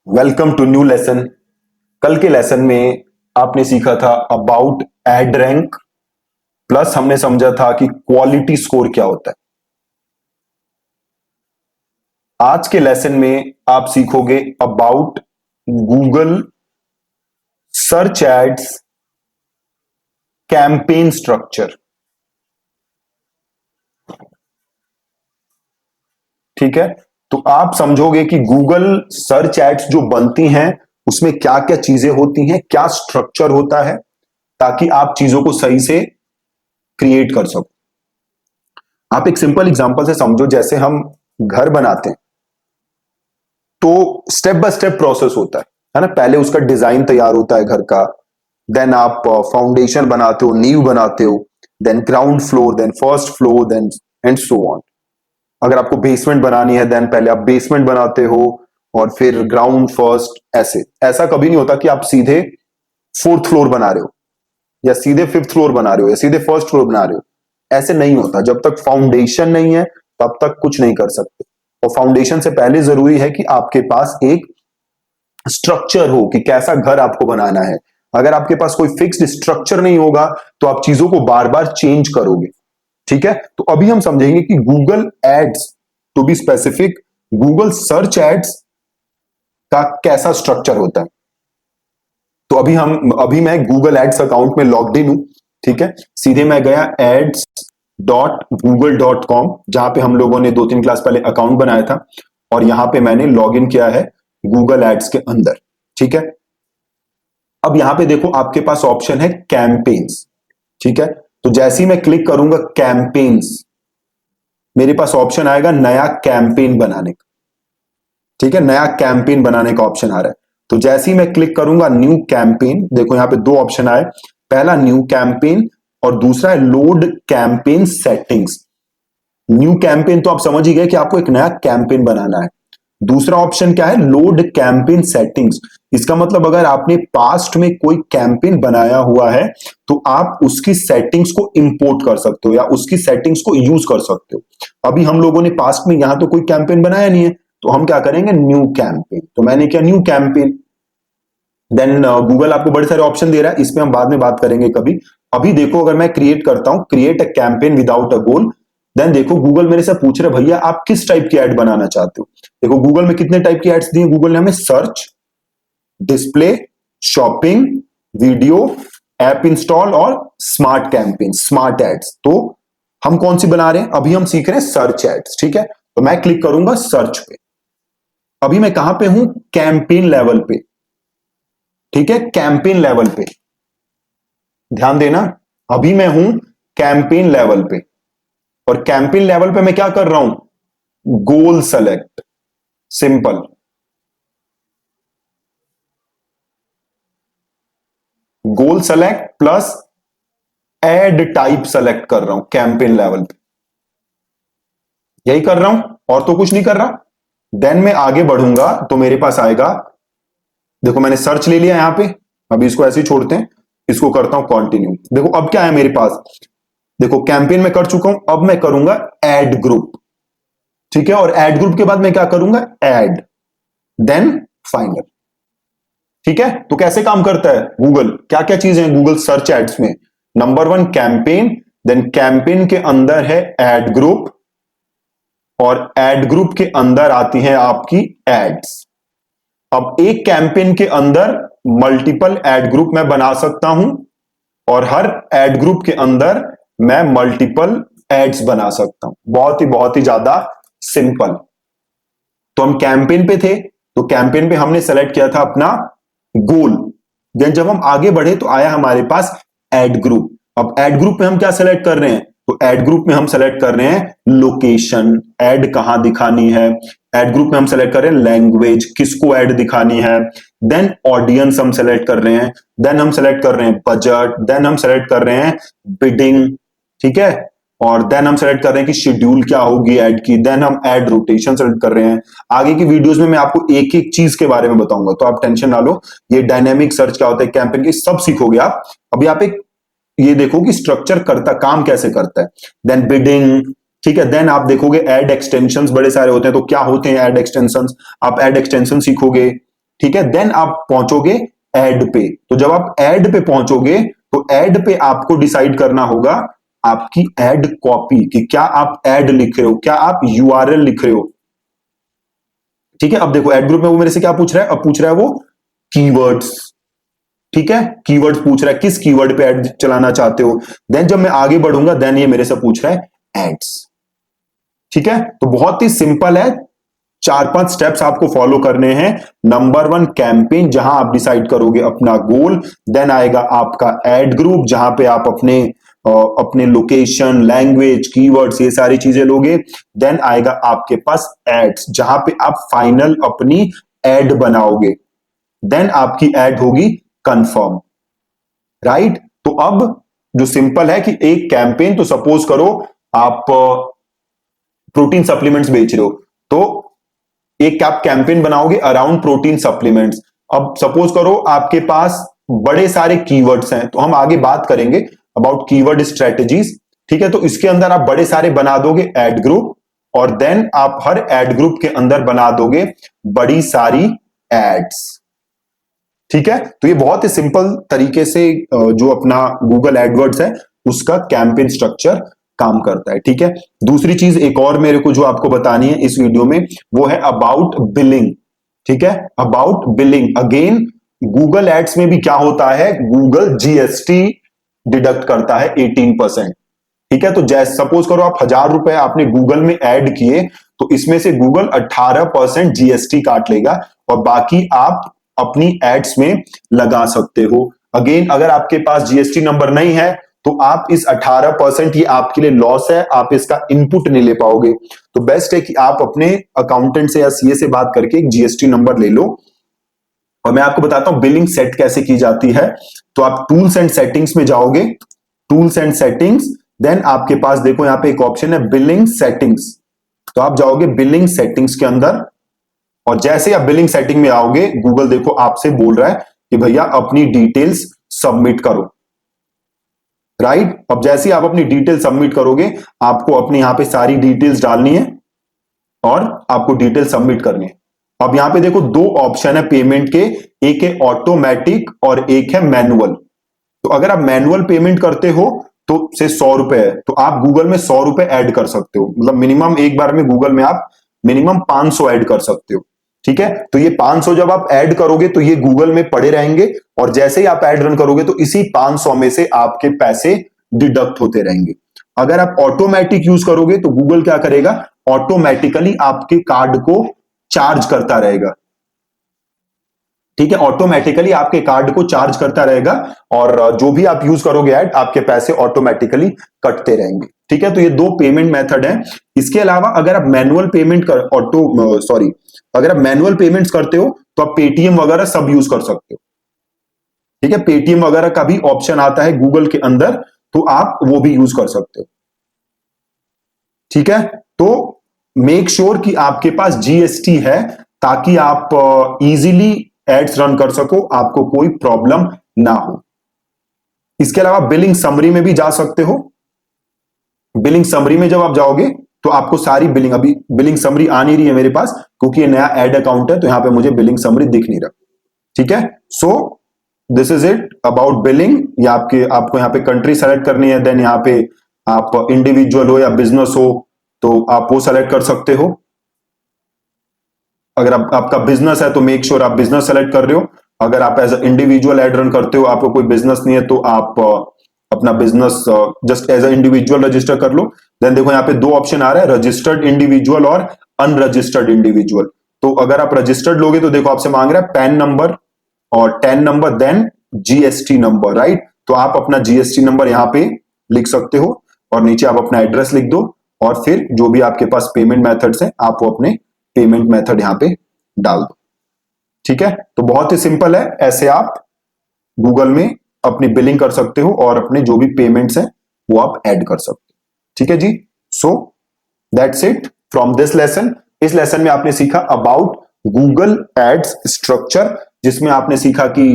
Welcome to new lesson. कल के lesson में आपने सीखा था अबाउट एड रैंक, प्लस हमने समझा था कि क्वालिटी स्कोर क्या होता है। आज के लेसन में आप सीखोगे about Google search ads campaign structure. ठीक है, तो आप समझोगे कि गूगल सर्च एड्स जो बनती हैं उसमें क्या क्या चीजें होती हैं, क्या स्ट्रक्चर होता है, ताकि आप चीजों को सही से क्रिएट कर सको। आप एक सिंपल एग्जांपल से समझो, जैसे हम घर बनाते हैं तो स्टेप बाय स्टेप प्रोसेस होता है ना। पहले उसका डिजाइन तैयार होता है घर का, देन आप फाउंडेशन बनाते हो, नींव बनाते हो, then ground floor, then first floor, then and so on. अगर आपको बेसमेंट बनानी है देन पहले आप बेसमेंट बनाते हो और फिर ग्राउंड फर्स्ट। ऐसे ऐसा कभी नहीं होता कि आप सीधे फोर्थ फ्लोर बना रहे हो या सीधे फिफ्थ फ्लोर बना रहे हो या सीधे फर्स्ट फ्लोर बना रहे हो। ऐसे नहीं होता, जब तक फाउंडेशन नहीं है तब तक कुछ नहीं कर सकते। और फाउंडेशन से पहले जरूरी है कि आपके पास एक स्ट्रक्चर हो कि कैसा घर आपको बनाना है। अगर आपके पास कोई फिक्स्ड स्ट्रक्चर नहीं होगा तो आप चीजों को बार बार चेंज करोगे। ठीक है, तो अभी हम समझेंगे कि Google ads, to be specific Google search ads का कैसा स्ट्रक्चर होता है। तो अभी मैं गूगल एड्स अकाउंट में लॉग्ड इन हूं। ठीक है, सीधे मैं गया ads.google.com, जहां पे हम लोगों ने 2-3 क्लास पहले अकाउंट बनाया था, और यहां पे मैंने लॉग इन किया है गूगल एड्स के अंदर। ठीक है, अब यहां पे देखो आपके पास ऑप्शन है कैंपेन्स। ठीक है, तो जैसे ही मैं क्लिक करूंगा कैंपेन्स, मेरे पास ऑप्शन आएगा नया कैंपेन बनाने का। ठीक है, नया कैंपेन बनाने का ऑप्शन आ रहा है। तो जैसे ही मैं क्लिक करूंगा न्यू कैंपेन, देखो यहां पे दो ऑप्शन आए, पहला न्यू कैंपेन और दूसरा है load campaign settings. New campaign तो आप समझ ही गए कि आपको एक नया कैंपेन बनाना है। दूसरा ऑप्शन क्या है, लोड कैंपेन सेटिंग्स। इसका मतलब अगर आपने पास्ट में कोई कैंपेन बनाया हुआ है तो आप उसकी सेटिंग्स को इंपोर्ट कर सकते हो या उसकी सेटिंग्स को यूज कर सकते हो। अभी हम लोगों ने पास्ट में यहां तो कोई कैंपेन बनाया नहीं है, तो हम क्या करेंगे, न्यू कैंपेन। तो मैंने किया न्यू कैंपेन। देन गूगल आपको बड़े सारे ऑप्शन दे रहा है, इस पे हम बाद में बात करेंगे कभी। अभी देखो अगर मैं क्रिएट करता हूं create a campaign without a goal, then देखो गूगल मेरे से पूछ रहे भैया आप किस टाइप की एड बनाना चाहते हो। देखो गूगल में कितने टाइप की एड्स दी है, गूगल ने हमें search, display, shopping, video, app install और स्मार्ट कैंपेन, स्मार्ट एड्स। तो हम कौन सी बना रहे हैं, अभी हम सीख रहे हैं सर्च एड्स। ठीक है, तो मैं क्लिक करूंगा सर्च पे। अभी मैं कहां पे हूं, कैंपेन लेवल पे। ठीक है, कैंपेन लेवल पे ध्यान देना, अभी मैं हूं कैंपेन लेवल पे। और कैंपेन लेवल पे मैं क्या कर रहा हूं, goal select, simple. Goal select plus ad type select कर रहा हूं कैंपेन लेवल पे, यही कर रहा हूं और तो कुछ नहीं कर रहा। देन मैं आगे बढ़ूंगा तो मेरे पास आएगा, देखो मैंने सर्च ले लिया यहां पे, अभी इसको ऐसे ही छोड़ते हैं, इसको करता हूं कंटिन्यू। देखो अब क्या है मेरे पास, देखो कैंपेन में कर चुका हूं, अब मैं करूंगा एड ग्रुप। ठीक है, और एड ग्रुप के बाद मैं क्या करूंगा, एड, देन फाइनल। ठीक है, तो कैसे काम करता है गूगल, क्या क्या चीजें हैं गूगल सर्च एड्स में। नंबर 1 कैंपेन, देन कैंपेन के अंदर है एड ग्रुप, और एड ग्रुप के अंदर आती है आपकी एड्स। अब एक कैंपेन के अंदर मल्टीपल एड ग्रुप मैं बना सकता हूं, और हर एड ग्रुप के अंदर मैं मल्टीपल एड्स बना सकता हूं। बहुत ही ज्यादा सिंपल। तो हम कैंपेन पे थे, तो कैंपेन पे हमने सेलेक्ट किया था अपना गोल। देन जब हम आगे बढ़े तो आया हमारे पास एड ग्रुप। अब एड ग्रुप में हम क्या सेलेक्ट कर रहे हैं, तो एड ग्रुप में हम सेलेक्ट कर रहे हैं लोकेशन, एड कहां दिखानी है। एड ग्रुप में हम सेलेक्ट कर रहे हैं लैंग्वेज, किसको एड दिखानी है। देन ऑडियंस हम सेलेक्ट कर रहे हैं, देन हम सेलेक्ट कर रहे हैं बजट, देन हम सेलेक्ट कर रहे हैं बिडिंग। ठीक है, और देन हम सेलेक्ट कर रहे हैं कि शेड्यूल क्या होगी ऐड की, देन हम ऐड रोटेशन सेलेक्ट कर रहे हैं। आगे की वीडियोस में मैं आपको एक एक चीज के बारे में बताऊंगा, तो आप टेंशन ना लो। ये डायनेमिक सर्च क्या होता है, कैंपेन की सब सीखोगे आप। अभी आप एक ये देखो कि स्ट्रक्चर करता काम कैसे करता है। देन बिडिंग, ठीक है, देन आप देखोगे ऐड एक्सटेंशंस बड़े सारे होते हैं, तो क्या होते हैं ऐड एक्सटेंशंस, आप ऐड एक्सटेंशन सीखोगे। ठीक है, देन आप पहुंचोगे एड पे। तो जब आप एड पे पहुंचोगे तो एड पे आपको डिसाइड करना होगा आपकी एड कॉपी, कि क्या आप एड लिख रहे हो, क्या आप यूआरएल लिख रहे हो। ठीक है, अब देखो एड ग्रुप में वो मेरे से क्या पूछ रहा है, अब पूछ रहा है वो कीवर्ड्स। ठीक है, कीवर्ड्स पूछ रहा है, किस कीवर्ड पे एड चलाना चाहते हो। देन जब मैं आगे बढ़ूंगा देन ये मेरे से पूछ रहा है एड्स। ठीक है, तो बहुत ही सिंपल है, 4-5 स्टेप्स आपको फॉलो करने हैं। नंबर 1 कैंपेन, जहां आप डिसाइड करोगे अपना गोल। देन आएगा आपका एड ग्रुप, जहां पे आप अपने लोकेशन, लैंग्वेज, कीवर्ड्स, ये सारी चीजें लोगे। देन आएगा आपके पास एड्स, जहां पे आप फाइनल अपनी एड बनाओगे। देन आपकी एड होगी कंफर्म, राइट। तो अब जो सिंपल है कि एक कैंपेन, तो सपोज करो आप प्रोटीन सप्लीमेंट्स बेच रहे हो, तो एक आप कैंपेन बनाओगे अराउंड प्रोटीन सप्लीमेंट्स। अब सपोज करो आपके पास बड़े सारे कीवर्ड्स हैं, तो हम आगे बात करेंगे अबाउट कीवर्ड स्ट्रेटेजीज। ठीक है, तो इसके अंदर आप बड़े सारे बना दोगे एड ग्रुप, और देन आप हर एड ग्रुप के अंदर बना दोगे बड़ी सारी एड्स। ठीक है, तो ये बहुत ही सिंपल तरीके से जो अपना गूगल एडवर्ड्स है उसका कैंपेन स्ट्रक्चर काम करता है। ठीक है, दूसरी चीज एक और मेरे को जो आपको बतानी है इस वीडियो में, वो है अबाउट बिलिंग। ठीक है, about billing again Google ads में भी क्या होता है, गूगल जीएसटी डिडक्ट करता है 18%। ठीक है, तो जैसे सपोज करो आप 1000 रुपए आपने गूगल में ऐड किए, तो इसमें से गूगल 18% जीएसटी काट लेगा, और बाकी आप अपनी एड्स में लगा सकते हो। अगेन अगर आपके पास जीएसटी नंबर नहीं है तो आप इस 18%, ये आपके लिए लॉस है, आप इसका इनपुट नहीं ले पाओगे। तो बेस्ट है कि आप अपने अकाउंटेंट से या सीए से बात करके एक जीएसटी नंबर ले लो। और मैं आपको बताता हूं बिलिंग सेट कैसे की जाती है। तो आप टूल्स एंड सेटिंग्स में जाओगे, टूल्स एंड सेटिंग्स, देन आपके पास देखो यहां पे एक ऑप्शन है बिलिंग सेटिंग्स। तो आप जाओगे बिलिंग सेटिंग्स के अंदर, और जैसे आप बिलिंग सेटिंग में आओगे गूगल देखो आपसे बोल रहा है कि भैया अपनी डिटेल्स सबमिट करो, राइट। अब जैसे ही आप अपनी डिटेल सबमिट करोगे आपको अपने यहां पे सारी डिटेल्स डालनी है और आपको डिटेल सबमिट करनी है। अब यहां पे देखो दो ऑप्शन है पेमेंट के, एक है ऑटोमेटिक और एक है मैनुअल। तो अगर आप मैनुअल पेमेंट करते हो तो से 100 रुपए है, तो आप गूगल में 100 रुपए ऐड कर सकते हो, मतलब मिनिमम एक बार में गूगल में आप मिनिमम 500 ऐड कर सकते हो। ठीक है, तो ये 500 जब आप ऐड करोगे तो ये गूगल में पड़े रहेंगे, और जैसे ही आप ऐड रन करोगे तो इसी 500 में से आपके पैसे डिडक्ट होते रहेंगे। अगर आप ऑटोमेटिक यूज करोगे तो गूगल क्या करेगा, ऑटोमेटिकली आपके कार्ड को चार्ज करता रहेगा। ठीक है, ऑटोमेटिकली आपके कार्ड को चार्ज करता रहेगा, और जो भी आप यूज करोगे ऐड, आपके पैसे ऑटोमेटिकली कटते रहेंगे। ठीक है, तो ये दो पेमेंट मेथड है। इसके अलावा अगर आप मैनुअल पेमेंट कर अगर आप मैनुअल पेमेंट्स करते हो तो आप पेटीएम वगैरह सब यूज कर सकते हो। ठीक है, पेटीएम वगैरह का भी ऑप्शन आता है गूगल के अंदर, तो आप वो भी यूज कर सकते हो। ठीक है, तो मेक श्योर कि आपके पास जीएसटी है, ताकि आप इजीली एड्स रन कर सको, आपको कोई प्रॉब्लम ना हो। इसके अलावा बिलिंग समरी में भी जा सकते हो। बिलिंग समरी में जब आप जाओगे तो आपको सारी बिलिंग, अभी बिलिंग समरी आ नहीं रही है मेरे पास क्योंकि ये नया एड अकाउंट है, तो यहां पे मुझे बिलिंग समरी दिख नहीं रहा। ठीक है, so this is it about billing. या आपको यहाँ पे कंट्री सेलेक्ट करनी है, देन यहाँ पे आप इंडिविजुअल हो या बिजनेस हो तो आप वो सेलेक्ट कर सकते हो। अगर आपका बिजनेस है तो मेक श्योर आप बिजनेस सेलेक्ट कर रहे हो। अगर आप एज इंडिविजुअल एड रन करते हो, आपको कोई बिजनेस नहीं है, तो आप अपना business just as individual register कर लो। देन देखो यहाँ पे दो ऑप्शन आ रहा है, रजिस्टर्ड इंडिविजुअल और अनरजिस्टर्ड इंडिविजुअल। तो अगर आप रजिस्टर्ड लोगे तो देखो आपसे मांग रहा है पैन नंबर और TAN number, then GST number, right. तो आप अपना जीएसटी नंबर यहाँ पे लिख सकते हो, और नीचे आप अपना एड्रेस लिख दो, और फिर जो भी आपके पास पेमेंट मेथड्स हैं आप वो अपने पेमेंट मेथड यहाँ पे डाल दो। ठीक है, तो बहुत ही सिंपल है, ऐसे आप गूगल में अपनी बिलिंग कर सकते हो और अपने जो भी पेमेंट्स हैं वो आप ऐड कर सकते हो। ठीक है जी, so that's it from this lesson. इस लेसन में आपने सीखा अबाउट गूगल एड्स स्ट्रक्चर, जिसमें आपने सीखा कि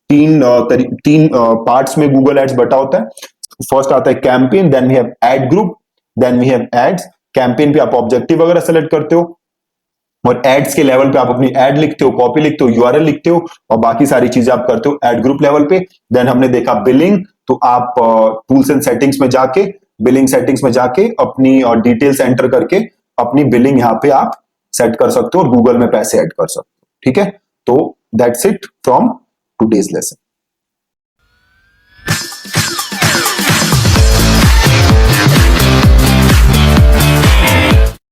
तीन पार्ट्स में गूगल एड्स बटा होता है। फर्स्ट आता है campaign, then we have ad group, then we have ads. Campaign पे आप ऑब्जेक्टिव वगैरह सेलेक्ट करते हो, और एड्स के लेवल पे आप अपनी एड लिखते हो, कॉपी लिखते हो, यूआरएल लिखते हो और बाकी सारी चीजें आप करते हो एड ग्रुप लेवल पे। देन हमने देखा बिलिंग, तो आप टूल्स एंड सेटिंग्स में जाके, बिलिंग सेटिंग्स में जाके अपनी डिटेल्स एंटर करके अपनी बिलिंग यहाँ पे आप सेट कर सकते हो और गूगल में पैसे ऐड कर सकते हो। ठीक है, तो that's it from today's lesson.